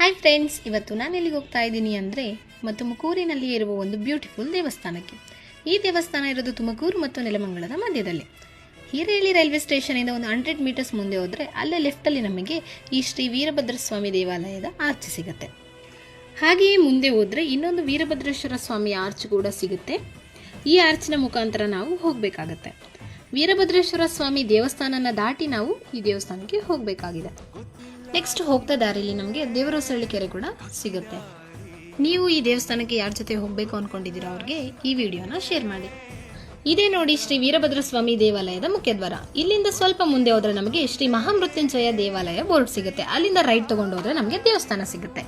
Hi friends, ಇವತ್ತು ನಾನು ಎಲ್ಲಿಗೆ ಹೋಗ್ತಾ ಇದ್ದೀನಿ ಅಂದರೆ ತುಮಕೂರಿನಲ್ಲಿ ಇರುವ ಒಂದು ಬ್ಯೂಟಿಫುಲ್ ದೇವಸ್ಥಾನಕ್ಕೆ. ಈ ದೇವಸ್ಥಾನ ಇರೋದು ತುಮಕೂರು ಮತ್ತು ನೆಲಮಂಗಲದ ಮಧ್ಯದಲ್ಲಿ. ಹಿರೇಹಳ್ಳಿ ರೈಲ್ವೆ ಸ್ಟೇಷನಿಂದ ಒಂದು 100 ಮೀಟರ್ಸ್ ಮುಂದೆ ಹೋದರೆ ಅಲ್ಲೇ ಲೆಫ್ಟಲ್ಲಿ ನಮಗೆ ಈ ಶ್ರೀ ವೀರಭದ್ರ ಸ್ವಾಮಿ ದೇವಾಲಯದ ಆರ್ಚ್ ಸಿಗುತ್ತೆ. ಹಾಗೆಯೇ ಮುಂದೆ ಹೋದರೆ ಇನ್ನೊಂದು ವೀರಭದ್ರೇಶ್ವರ ಸ್ವಾಮಿ ಆರ್ಚ್ ಕೂಡ ಸಿಗುತ್ತೆ. ಈ ಆರ್ಚಿನ ಮುಖಾಂತರ ನಾವು ಹೋಗಬೇಕಾಗತ್ತೆ. ವೀರಭದ್ರೇಶ್ವರ ಸ್ವಾಮಿ ದೇವಸ್ಥಾನನ ದಾಟಿ ನಾವು ಈ ದೇವಸ್ಥಾನಕ್ಕೆ ಹೋಗಬೇಕಾಗಿದೆ. ನೆಕ್ಸ್ಟ್ ಹೋಗ್ತಾ ದಾರಿಯಲ್ಲಿ ನಮಗೆ ದೇವರಹೊಸಳ್ಳಿ ಕೆರೆ ಕೂಡ ಸಿಗುತ್ತೆ. ನೀವು ಈ ದೇವಸ್ಥಾನಕ್ಕೆ ಯಾರ ಜೊತೆ ಹೋಗಬೇಕು ಅಂದ್ಕೊಂಡಿದ್ದೀರಾ ಅವ್ರಿಗೆ ಈ ವಿಡಿಯೋನ ಶೇರ್ ಮಾಡಿ. ಇದೇ ನೋಡಿ ಶ್ರೀ ವೀರಭದ್ರ ಸ್ವಾಮಿ ದೇವಾಲಯದ ಮುಖ್ಯದ್ವಾರ. ಇಲ್ಲಿಂದ ಸ್ವಲ್ಪ ಮುಂದೆ ಹೋದರೆ ನಮಗೆ ಶ್ರೀ ಮಹಾಮೃತ್ಯುಂಜಯ ದೇವಾಲಯ ಬೋರ್ಡ್ ಸಿಗುತ್ತೆ. ಅಲ್ಲಿಂದ ರೈಟ್ ತಗೊಂಡು ಹೋದರೆ ನಮಗೆ ದೇವಸ್ಥಾನ ಸಿಗುತ್ತೆ.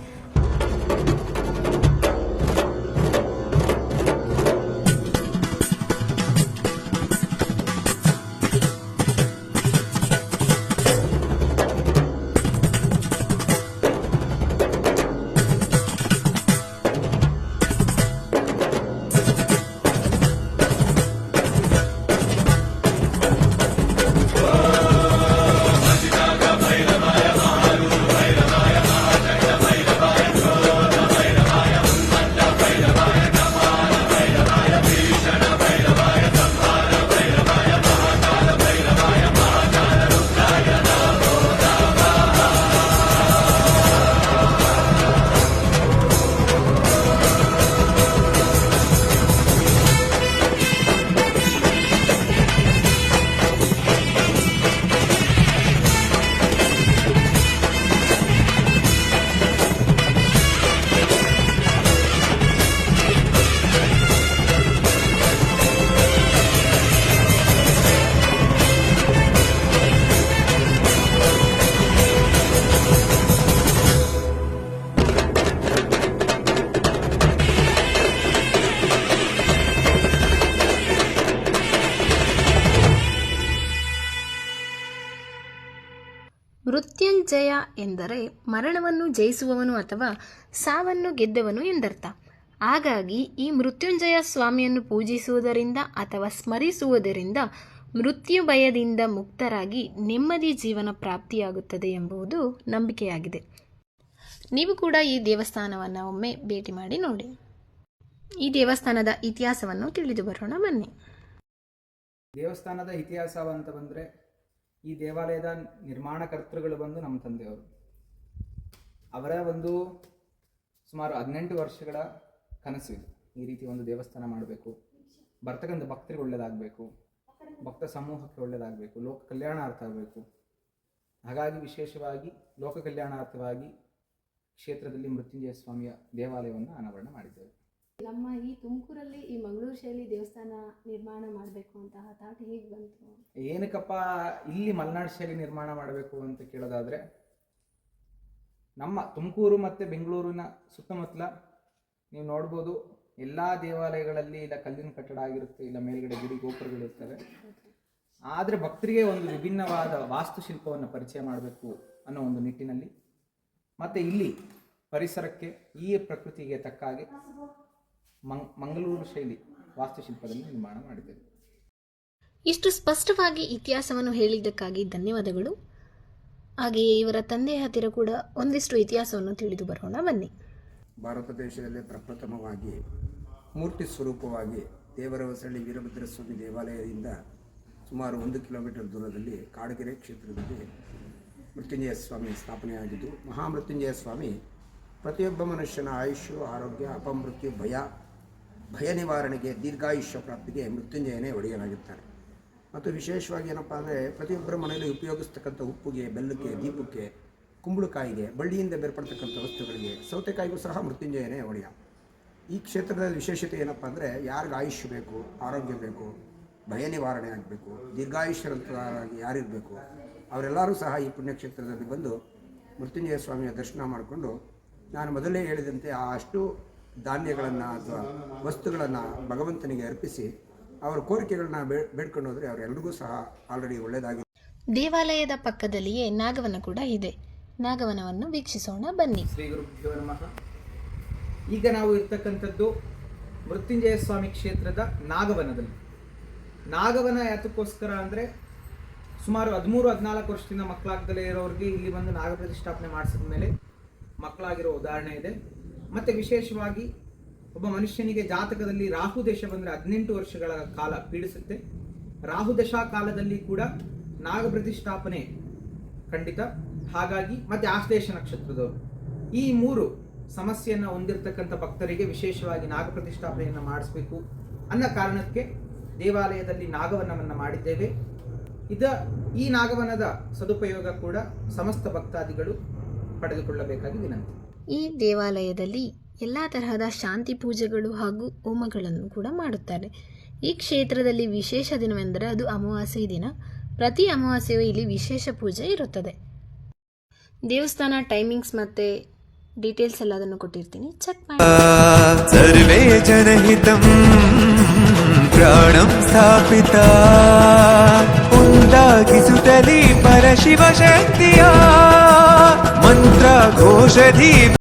ಮೃತ್ಯುಂಜಯ ಎಂದರೆ ಮರಣವನ್ನು ಜಯಿಸುವವನು ಅಥವಾ ಸಾವನ್ನು ಗೆದ್ದವನು ಎಂದರ್ಥ. ಹಾಗಾಗಿ ಈ ಮೃತ್ಯುಂಜಯ ಸ್ವಾಮಿಯನ್ನು ಪೂಜಿಸುವುದರಿಂದ ಅಥವಾ ಸ್ಮರಿಸುವುದರಿಂದ ಮೃತ್ಯು ಭಯದಿಂದ ಮುಕ್ತರಾಗಿ ನೆಮ್ಮದಿ ಜೀವನ ಪ್ರಾಪ್ತಿಯಾಗುತ್ತದೆ ಎಂಬುದು ನಂಬಿಕೆಯಾಗಿದೆ. ನೀವು ಕೂಡ ಈ ದೇವಸ್ಥಾನವನ್ನು ಒಮ್ಮೆ ಭೇಟಿ ಮಾಡಿ ನೋಡಿ. ಈ ದೇವಸ್ಥಾನದ ಇತಿಹಾಸವನ್ನು ತಿಳಿದು ಬರೋಣ ಬನ್ನಿ. ದೇವಸ್ಥಾನದ ಇತಿಹಾಸ ಅಂತ ಬಂದರೆ, ಈ ದೇವಾಲಯದ ನಿರ್ಮಾಣಕರ್ತೃಗಳು ಬಂದು ನಮ್ಮ ತಂದೆಯವರು. ಅವರ ಒಂದು ಸುಮಾರು 18 ವರ್ಷಗಳ ಕನಸು ಇದು. ಈ ರೀತಿ ಒಂದು ದೇವಸ್ಥಾನ ಮಾಡಬೇಕು, ಬರ್ತಕ್ಕಂಥ ಭಕ್ತರಿಗೆ ಒಳ್ಳೆಯದಾಗಬೇಕು, ಭಕ್ತ ಸಮೂಹಕ್ಕೆ ಒಳ್ಳೆಯದಾಗಬೇಕು, ಲೋಕ ಕಲ್ಯಾಣಾರ್ಥ ಆಗಬೇಕು. ಹಾಗಾಗಿ ವಿಶೇಷವಾಗಿ ಲೋಕ ಕಲ್ಯಾಣಾರ್ಥವಾಗಿ ಕ್ಷೇತ್ರದಲ್ಲಿ ಮೃತ್ಯುಂಜಯ ಸ್ವಾಮಿಯ ದೇವಾಲಯವನ್ನು ಅನಾವರಣ ಮಾಡಿದ್ದೇವೆ. ನಮ್ಮ ಈ ತುಮಕೂರಲ್ಲಿ ಈ ಮಂಗಳೂರು ಶೈಲಿ ದೇವಸ್ಥಾನ ನಿರ್ಮಾಣ ಮಾಡಬೇಕು ಅಂತ ಥಾಟ್ ಹೇಗೆ ಬಂತು? ಏನಕ್ಕಪ್ಪ ಇಲ್ಲಿ ಮಲೆನಾಡು ಶೈಲಿ ನಿರ್ಮಾಣ ಮಾಡಬೇಕು ಅಂತ ಕೇಳೋದಾದರೆ, ನಮ್ಮ ತುಮಕೂರು ಮತ್ತು ಬೆಂಗಳೂರಿನ ಸುತ್ತಮುತ್ತಲ ನೀವು ನೋಡ್ಬೋದು, ಎಲ್ಲ ದೇವಾಲಯಗಳಲ್ಲಿ ಇಲ್ಲ ಕಲ್ಲಿನ ಕಟ್ಟಡ ಆಗಿರುತ್ತೆ, ಇಲ್ಲ ಮೇಲ್ಗಡೆ ಗುಡಿ ಗೋಪುರಗಳಿರ್ತವೆ. ಆದರೆ ಭಕ್ತರಿಗೆ ಒಂದು ವಿಭಿನ್ನವಾದ ವಾಸ್ತುಶಿಲ್ಪವನ್ನು ಪರಿಚಯ ಮಾಡಬೇಕು ಅನ್ನೋ ಒಂದು ನಿಟ್ಟಿನಲ್ಲಿ ಮತ್ತು ಇಲ್ಲಿ ಪರಿಸರಕ್ಕೆ ಈ ಪ್ರಕೃತಿಗೆ ತಕ್ಕ ಹಾಗೆ ಮಂಗಳೂರು ಶೈಲಿ ವಾಸ್ತುಶಿಲ್ಪದಲ್ಲಿ ನಿರ್ಮಾಣ ಮಾಡಿದ್ದೇವೆ. ಇಷ್ಟು ಸ್ಪಷ್ಟವಾಗಿ ಇತಿಹಾಸವನ್ನು ಹೇಳಿದ್ದಕ್ಕಾಗಿ ಧನ್ಯವಾದಗಳು. ಹಾಗೆಯೇ ಇವರ ತಂದೆಯ ಹತ್ತಿರ ಕೂಡ ಒಂದಿಷ್ಟು ಇತಿಹಾಸವನ್ನು ತಿಳಿದು ಬರೋಣ ಬನ್ನಿ. ಭಾರತ ದೇಶದಲ್ಲೇ ಪ್ರಪ್ರಥಮವಾಗಿ ಮೂರ್ತಿ ಸ್ವರೂಪವಾಗಿ ದೇವರಹೊಸಳ್ಳಿ ವೀರಭದ್ರ ಸ್ವಾಮಿ ದೇವಾಲಯದಿಂದ ಸುಮಾರು 1 ಕಿಲೋಮೀಟರ್ ದೂರದಲ್ಲಿ ಕಾಡಗೆರೆ ಕ್ಷೇತ್ರದಲ್ಲಿ ಮೃತ್ಯುಂಜಯ ಸ್ವಾಮಿ ಸ್ಥಾಪನೆಯಾಗಿದ್ದು, ಮಹಾಮೃತ್ಯುಂಜಯ ಸ್ವಾಮಿ ಪ್ರತಿಯೊಬ್ಬ ಮನುಷ್ಯನ ಆಯುಷ್ಯ, ಆರೋಗ್ಯ, ಅಪಮೃತ್ಯು, ಭಯ ನಿವಾರಣೆಗೆ, ದೀರ್ಘಾಯುಷ್ಯ ಪ್ರಾಪ್ತಿಗೆ ಮೃತ್ಯುಂಜಯನೇ ಒಡೆಯಲಾಗಿರ್ತಾರೆ. ಮತ್ತು ವಿಶೇಷವಾಗಿ ಏನಪ್ಪ ಅಂದರೆ, ಪ್ರತಿಯೊಬ್ಬರ ಮನೆಯಲ್ಲಿ ಉಪಯೋಗಿಸ್ತಕ್ಕಂಥ ಉಪ್ಪುಗೆ, ಬೆಲ್ಲಕ್ಕೆ, ದೀಪಕ್ಕೆ, ಕುಂಬಳಕಾಯಿಗೆ, ಬಳ್ಳಿಯಿಂದ ಬೇರ್ಪಡ್ತಕ್ಕಂಥ ವಸ್ತುಗಳಿಗೆ, ಸೌತೆಕಾಯಿಗೂ ಸಹ ಮೃತ್ಯುಂಜಯನೇ ಒಡೆಯ. ಈ ಕ್ಷೇತ್ರದ ವಿಶೇಷತೆ ಏನಪ್ಪ ಅಂದರೆ, ಯಾರಿಗೆ ಆಯುಷ್ಯ ಬೇಕು, ಆರೋಗ್ಯ ಬೇಕು, ಭಯ ನಿವಾರಣೆ ಆಗಬೇಕು, ದೀರ್ಘಾಯುಷ್ಯರಂತರಾಗಿ ಯಾರಿರಬೇಕು ಅವರೆಲ್ಲರೂ ಸಹ ಈ ಪುಣ್ಯಕ್ಷೇತ್ರದಲ್ಲಿ ಬಂದು ಮೃತ್ಯುಂಜಯ ಸ್ವಾಮಿಯ ದರ್ಶನ ಮಾಡಿಕೊಂಡು, ನಾನು ಮೊದಲೇ ಹೇಳಿದಂತೆ ಆ ಅಷ್ಟು ಧಾನ್ಯಗಳನ್ನು ಅಥವಾ ವಸ್ತುಗಳನ್ನು ಭಗವಂತನಿಗೆ ಅರ್ಪಿಸಿ ಅವರ ಕೋರಿಕೆಗಳನ್ನ ಬೇಡ್ಕೊಂಡು ಹೋದರೆ ಅವರೆಲ್ಲರಿಗೂ ಸಹ ಆಲ್ರೆಡಿ ಒಳ್ಳೆಯದಾಗಿದೆ. ದೇವಾಲಯದ ಪಕ್ಕದಲ್ಲಿಯೇ ನಾಗವನ ಕೂಡ ಇದೆ. ನಾಗವನವನ್ನು ವೀಕ್ಷಿಸೋಣ ಬನ್ನಿ. ಶ್ರೀ ಗುರುಭ್ಯೋ ನಮಃ. ಈಗ ನಾವು ಇರ್ತಕ್ಕಂಥದ್ದು ಮೃತ್ಯುಂಜಯ ಸ್ವಾಮಿ ಕ್ಷೇತ್ರದ ನಾಗವನದಲ್ಲಿ. ನಾಗವನ ಯಾತಕ್ಕೋಸ್ಕರ ಅಂದರೆ, ಸುಮಾರು 13-14 ವರ್ಷದಿಂದ ಮಕ್ಕಳಾಗ್ದಲೇ ಇರೋರಿಗೆ ಇಲ್ಲಿ ಬಂದು ನಾಗ ಪ್ರತಿಷ್ಠಾಪನೆ ಮಾಡಿಸಿದ ಮೇಲೆ ಮಕ್ಕಳ ಪ್ರಸಿದ್ಧವಾಗಿರುವ ಉದಾಹರಣೆ ಇದೆ. ಮತ್ತೆ ವಿಶೇಷವಾಗಿ ಒಬ್ಬ ಮನುಷ್ಯನಿಗೆ ಜಾತಕದಲ್ಲಿ ರಾಹು ದೇಶ ಬಂದರೆ 18 ವರ್ಷಗಳ ಕಾಲ ಪೀಡಿಸುತ್ತೆ. ರಾಹು ದಶಾ ಕಾಲದಲ್ಲಿ ಕೂಡ ನಾಗ ಪ್ರತಿಷ್ಠಾಪನೆ ಖಂಡಿತ. ಹಾಗಾಗಿ ಮತ್ತೆ ಆಶ್ಲೇಷ ನಕ್ಷತ್ರದವರು ಈ 3 ಸಮಸ್ಯೆಯನ್ನು ಹೊಂದಿರತಕ್ಕಂಥ ಭಕ್ತರಿಗೆ ವಿಶೇಷವಾಗಿ ನಾಗ ಪ್ರತಿಷ್ಠಾಪನೆಯನ್ನು ಮಾಡಿಸಬೇಕು ಅನ್ನೋ ಕಾರಣಕ್ಕೆ ದೇವಾಲಯದಲ್ಲಿ ನಾಗವನವನ್ನು ಮಾಡಿದ್ದೇವೆ. ಈ ನಾಗವನದ ಸದುಪಯೋಗ ಕೂಡ ಸಮಸ್ತ ಭಕ್ತಾದಿಗಳು ಪಡೆದುಕೊಳ್ಳಬೇಕಾಗಿ ವಿನಂತಿ. ಈ ದೇವಾಲಯದಲ್ಲಿ ಎಲ್ಲ ತರಹದ ಶಾಂತಿ ಪೂಜೆಗಳು ಹಾಗೂ ಹೋಮಗಳನ್ನು ಕೂಡ ಮಾಡುತ್ತಾರೆ. ಈ ಕ್ಷೇತ್ರದಲ್ಲಿ ವಿಶೇಷ ದಿನವೆಂದರೆ ಅದು ಅಮಾವಾಸ್ಯೆ ದಿನ. ಪ್ರತಿ ಅಮಾವಾಸ್ಯೆಯೂ ಇಲ್ಲಿ ವಿಶೇಷ ಪೂಜೆ ಇರುತ್ತದೆ. ದೇವಸ್ಥಾನ ಟೈಮಿಂಗ್ಸ್ ಮತ್ತು ಡೀಟೇಲ್ಸ್ ಎಲ್ಲದನ್ನು ಕೊಟ್ಟಿರ್ತೀನಿ, ಚೆಕ್ ಮಾಡಿ. ಸರ್ವೇ ಜನಹಿತಂ ಪ್ರಾಣಂ ಸ್ಥಾಪಿತ ಉಂಟಾಗಿಸುತ್ತಲಿ ಪರಶಿವ ಶಕ್ತಿಯ ಮಂತ್ರ ಘೋಷಧಿ